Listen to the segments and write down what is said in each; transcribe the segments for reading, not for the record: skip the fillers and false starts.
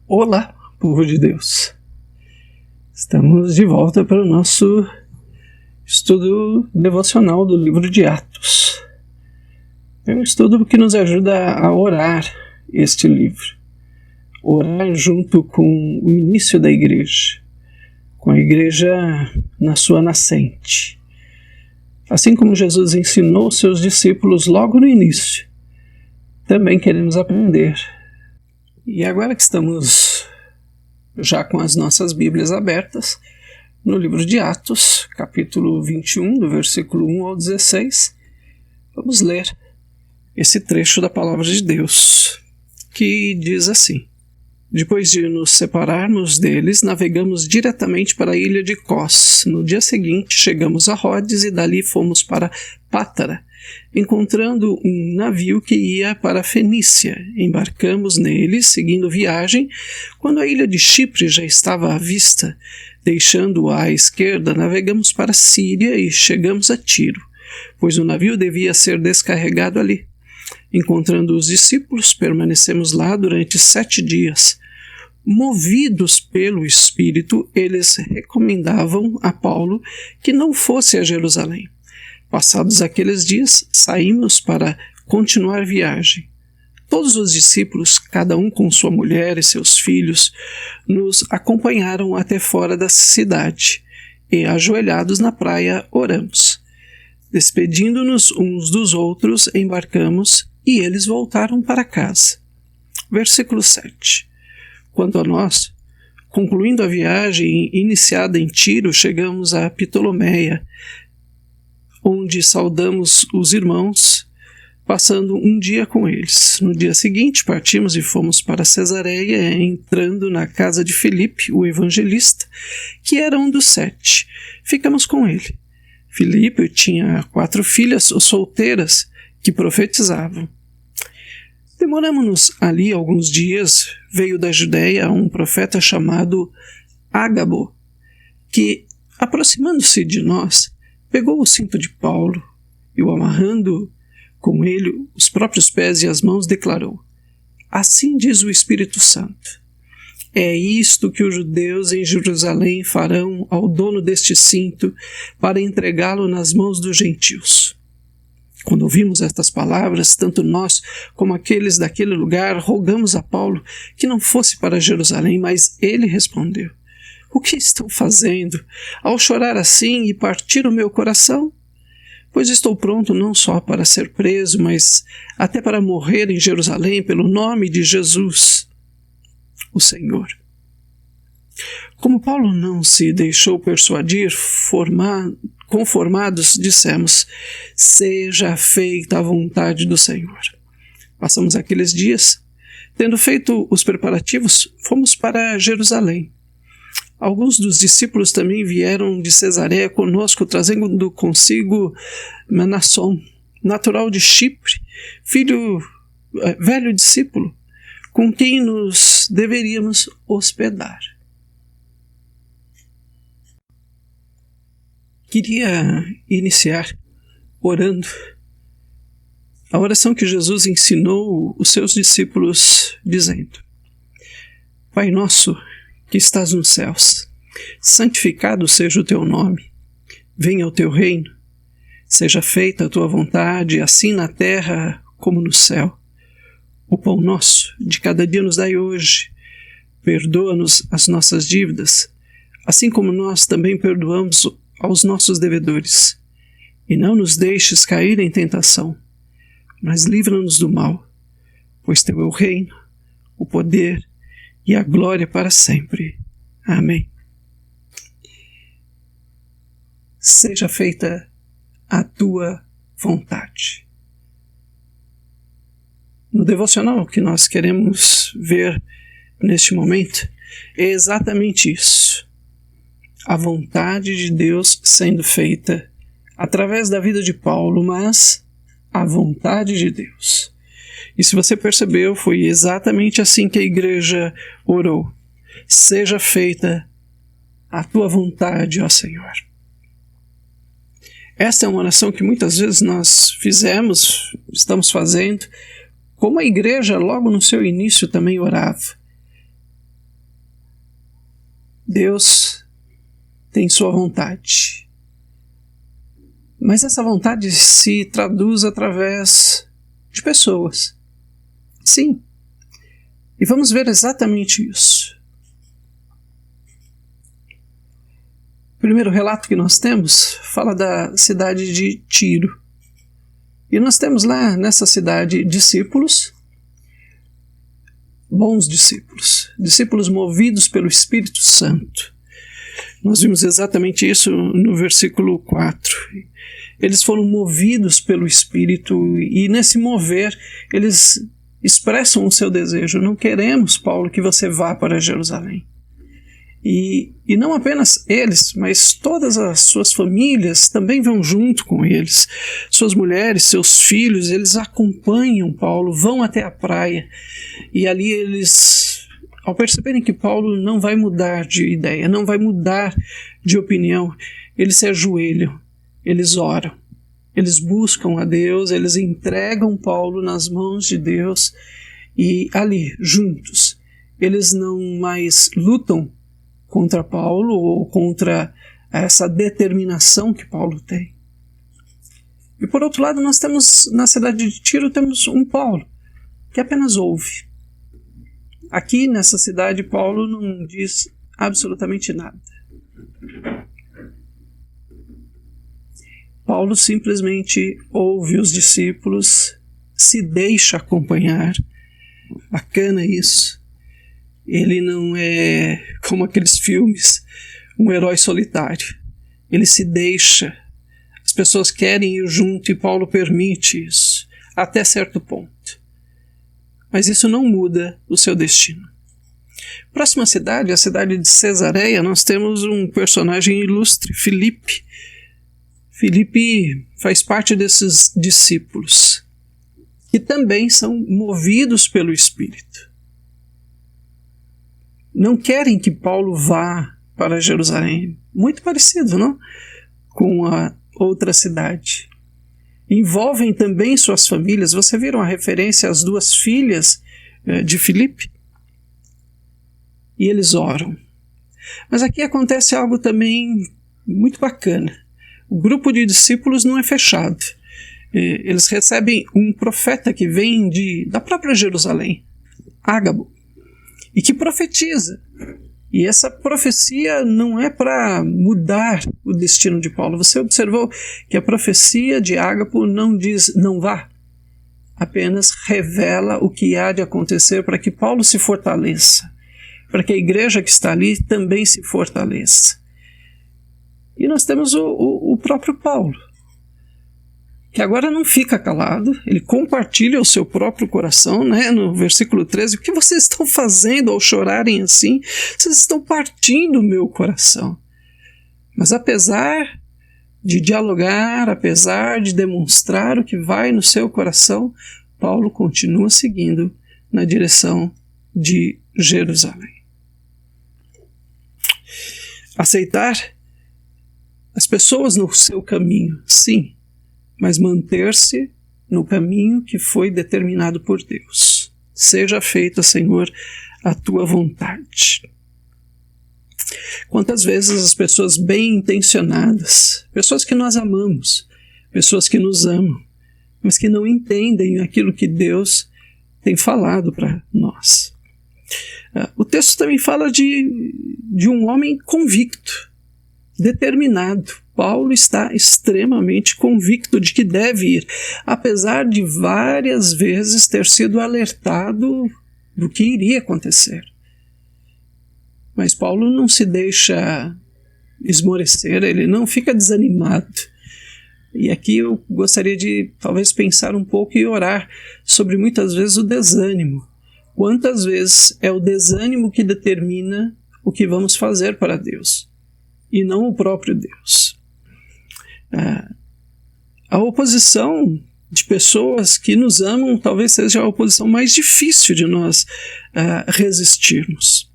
Olá, povo de Deus! Estamos de volta para o nosso estudo devocional do livro de Atos. É um estudo que nos ajuda a orar este livro. Orar junto com o início da igreja, com a igreja na sua nascente. Assim como Jesus ensinou seus discípulos logo no início, também queremos aprender. E agora que estamos já com as nossas Bíblias abertas, no livro de Atos, capítulo 21, do versículo 1 ao 16, vamos ler esse trecho da Palavra de Deus, que diz assim: Depois de nos separarmos deles, navegamos diretamente para a ilha de Cós. No dia seguinte, chegamos a Rhodes e dali fomos para Pátara, encontrando um navio que ia para a Fenícia. Embarcamos nele, seguindo viagem, quando a ilha de Chipre já estava à vista. Deixando-a à esquerda, navegamos para a Síria e chegamos a Tiro, pois o navio devia ser descarregado ali. Encontrando os discípulos, permanecemos lá durante 7 dias. Movidos pelo Espírito, eles recomendavam a Paulo que não fosse a Jerusalém. Passados aqueles dias, saímos para continuar a viagem. Todos os discípulos, cada um com sua mulher e seus filhos, nos acompanharam até fora da cidade e, ajoelhados na praia, oramos. Despedindo-nos uns dos outros, embarcamos e eles voltaram para casa. Versículo 7. Quanto a nós, concluindo a viagem iniciada em Tiro, chegamos a Ptolomeia, onde saudamos os irmãos, passando um dia com eles. No dia seguinte, partimos e fomos para Cesareia, entrando na casa de Filipe, o evangelista, que era um dos 7. Ficamos com ele. Filipe tinha 4 filhas solteiras que profetizavam. Demoramos-nos ali alguns dias. Veio da Judéia um profeta chamado Ágabo, que, aproximando-se de nós, pegou o cinto de Paulo e, o amarrando com ele os próprios pés e as mãos, declarou: Assim diz o Espírito Santo. É isto que os judeus em Jerusalém farão ao dono deste cinto para entregá-lo nas mãos dos gentios. Quando ouvimos estas palavras, tanto nós como aqueles daquele lugar rogamos a Paulo que não fosse para Jerusalém, mas ele respondeu: O que estão fazendo ao chorar assim e partir o meu coração? Pois estou pronto não só para ser preso, mas até para morrer em Jerusalém pelo nome de Jesus, o Senhor. Como Paulo não se deixou persuadir, conformados, dissemos: Seja feita a vontade do Senhor. Passamos aqueles dias. Tendo feito os preparativos, fomos para Jerusalém. Alguns dos discípulos também vieram de Cesareia conosco, trazendo consigo Mnasson, natural de Chipre, velho discípulo, com quem nos deveríamos hospedar. Queria iniciar orando a oração que Jesus ensinou os seus discípulos, dizendo: Pai nosso, que estás nos céus, santificado seja o teu nome. Venha o teu reino. Seja feita a tua vontade, assim na terra como no céu. O pão nosso de cada dia nos dai hoje. Perdoa-nos as nossas dívidas, assim como nós também perdoamos aos nossos devedores. E não nos deixes cair em tentação, mas livra-nos do mal, pois teu é o reino, o poder e a glória para sempre. Amém. Seja feita a tua vontade. No devocional que nós queremos ver neste momento é exatamente isso. A vontade de Deus sendo feita através da vida de Paulo, mas a vontade de Deus. E se você percebeu, foi exatamente assim que a igreja orou. Seja feita a tua vontade, ó Senhor. Esta é uma oração que muitas vezes nós estamos fazendo, como a igreja logo no seu início também orava. Deus tem sua vontade. Mas essa vontade se traduz através de pessoas. Sim. E vamos ver exatamente isso. O primeiro relato que nós temos fala da cidade de Tiro. E nós temos lá nessa cidade discípulos, bons discípulos, discípulos movidos pelo Espírito Santo. Nós vimos exatamente isso no versículo 4. Eles foram movidos pelo Espírito e nesse mover eles expressam o seu desejo. Não queremos, Paulo, que você vá para Jerusalém. E não apenas eles, mas todas as suas famílias também vão junto com eles. Suas mulheres, seus filhos, eles acompanham Paulo, vão até a praia. E ali eles, ao perceberem que Paulo não vai mudar de ideia, não vai mudar de opinião, eles se ajoelham, eles oram, eles buscam a Deus, eles entregam Paulo nas mãos de Deus. E ali, juntos, eles não mais lutam contra Paulo ou contra essa determinação que Paulo tem. E por outro lado, nós temos na cidade de Tiro temos um Paulo que apenas ouve. Aqui nessa cidade Paulo não diz absolutamente nada. Paulo simplesmente ouve os discípulos, se deixa acompanhar. Bacana isso. Ele não é como aqueles filmes, um herói solitário. Ele se deixa. As pessoas querem ir junto e Paulo permite isso, até certo ponto. Mas isso não muda o seu destino. Próxima cidade, a cidade de Cesareia, nós temos um personagem ilustre, Filipe. Filipe faz parte desses discípulos, que também são movidos pelo Espírito. Não querem que Paulo vá para Jerusalém. Muito parecido, não? Com a outra cidade. Envolvem também suas famílias. Você viram a referência às duas filhas de Filipe? E eles oram. Mas aqui acontece algo também muito bacana. O grupo de discípulos não é fechado. Eles recebem um profeta que vem da própria Jerusalém, Ágabo, e que profetiza. E essa profecia não é para mudar o destino de Paulo. Você observou que a profecia de Ágabo não diz não vá, apenas revela o que há de acontecer para que Paulo se fortaleça, para que a igreja que está ali também se fortaleça. E nós temos o próprio Paulo, que agora não fica calado, ele compartilha o seu próprio coração, né? No versículo 13, o que vocês estão fazendo ao chorarem assim? Vocês estão partindo o meu coração. Mas apesar de dialogar, apesar de demonstrar o que vai no seu coração, Paulo continua seguindo na direção de Jerusalém. Aceitar as pessoas no seu caminho, sim, mas manter-se no caminho que foi determinado por Deus. Seja feita, Senhor, a tua vontade. Quantas vezes as pessoas bem intencionadas, pessoas que nós amamos, pessoas que nos amam, mas que não entendem aquilo que Deus tem falado para nós. O texto também fala de um homem convicto, determinado. Paulo está extremamente convicto de que deve ir, apesar de várias vezes ter sido alertado do que iria acontecer. Mas Paulo não se deixa esmorecer, ele não fica desanimado. E aqui eu gostaria de talvez pensar um pouco e orar sobre muitas vezes o desânimo. Quantas vezes é o desânimo que determina o que vamos fazer para Deus, e não o próprio Deus. A oposição de pessoas que nos amam talvez seja a oposição mais difícil de nós resistirmos.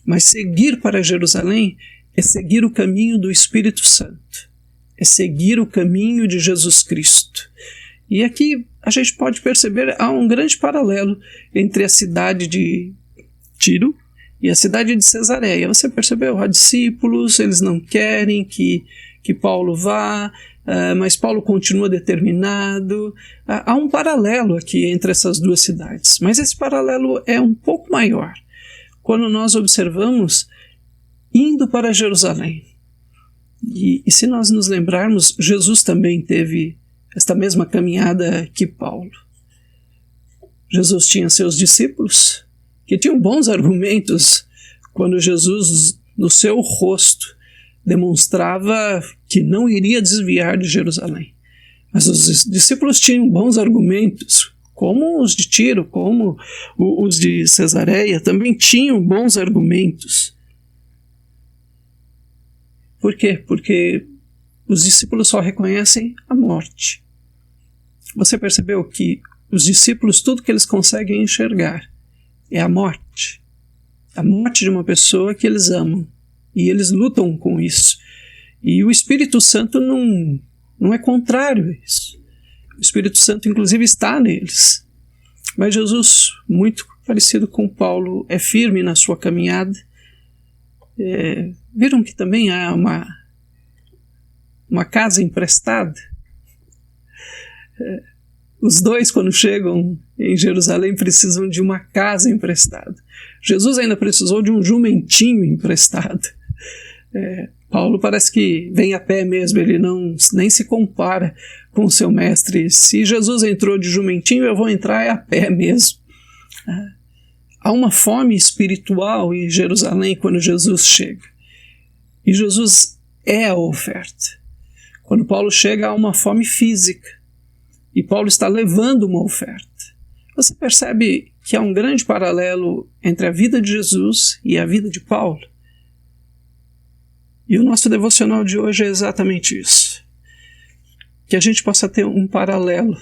Mas seguir para Jerusalém é seguir o caminho do Espírito Santo, é seguir o caminho de Jesus Cristo. E aqui a gente pode perceber há um grande paralelo entre a cidade de Tiro e a cidade de Cesareia. Você percebeu? Há discípulos, eles não querem que Paulo vá, mas Paulo continua determinado. Há um paralelo aqui entre essas duas cidades, mas esse paralelo é um pouco maior quando nós observamos indo para Jerusalém. E se nós nos lembrarmos, Jesus também teve esta mesma caminhada que Paulo. Jesus tinha seus discípulos que tinham bons argumentos quando Jesus, no seu rosto, demonstrava que não iria desviar de Jerusalém. Mas os discípulos tinham bons argumentos, como os de Tiro, como os de Cesareia, também tinham bons argumentos. Por quê? Porque os discípulos só reconhecem a morte. Você percebeu que os discípulos, tudo que eles conseguem enxergar é a morte. A morte de uma pessoa que eles amam. E eles lutam com isso. E o Espírito Santo não é contrário a isso. O Espírito Santo, inclusive, está neles. Mas Jesus, muito parecido com Paulo, é firme na sua caminhada. Viram que também há uma casa emprestada? Os dois, quando chegam em Jerusalém, precisam de uma casa emprestada. Jesus ainda precisou de um jumentinho emprestado. Paulo parece que vem a pé mesmo, ele nem se compara com o seu mestre. Se Jesus entrou de jumentinho, eu vou entrar a pé mesmo. Há uma fome espiritual em Jerusalém quando Jesus chega. E Jesus é a oferta. Quando Paulo chega, há uma fome física. E Paulo está levando uma oferta. Você percebe que há um grande paralelo entre a vida de Jesus e a vida de Paulo? E o nosso devocional de hoje é exatamente isso. Que a gente possa ter um paralelo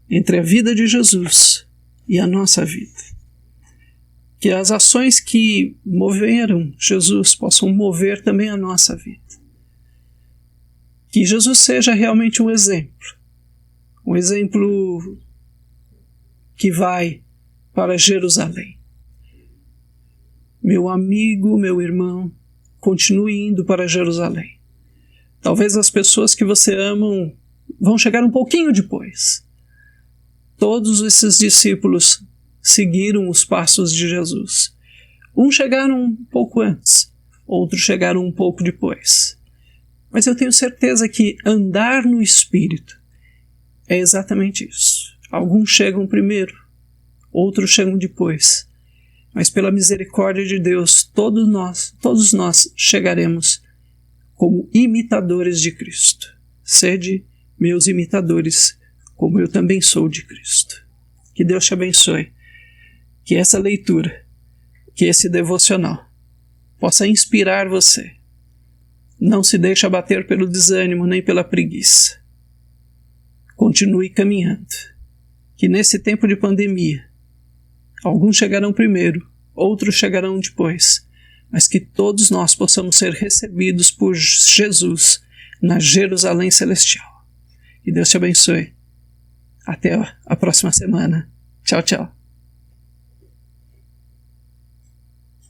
entre a vida de Jesus e a nossa vida. Que as ações que moveram Jesus possam mover também a nossa vida. Que Jesus seja realmente um exemplo que vai para Jerusalém. Meu amigo, meu irmão, continue indo para Jerusalém. Talvez as pessoas que você ama vão chegar um pouquinho depois. Todos esses discípulos seguiram os passos de Jesus. Uns chegaram um pouco antes, outros chegaram um pouco depois. Mas eu tenho certeza que andar no Espírito é exatamente isso. Alguns chegam primeiro, outros chegam depois. Mas pela misericórdia de Deus, todos nós chegaremos como imitadores de Cristo. Sede meus imitadores, como eu também sou de Cristo. Que Deus te abençoe. Que essa leitura, que esse devocional possa inspirar você. Não se deixe abater pelo desânimo nem pela preguiça. Continue caminhando. Que nesse tempo de pandemia, alguns chegarão primeiro, outros chegarão depois, mas que todos nós possamos ser recebidos por Jesus na Jerusalém Celestial. Que Deus te abençoe. Até a próxima semana. Tchau, tchau.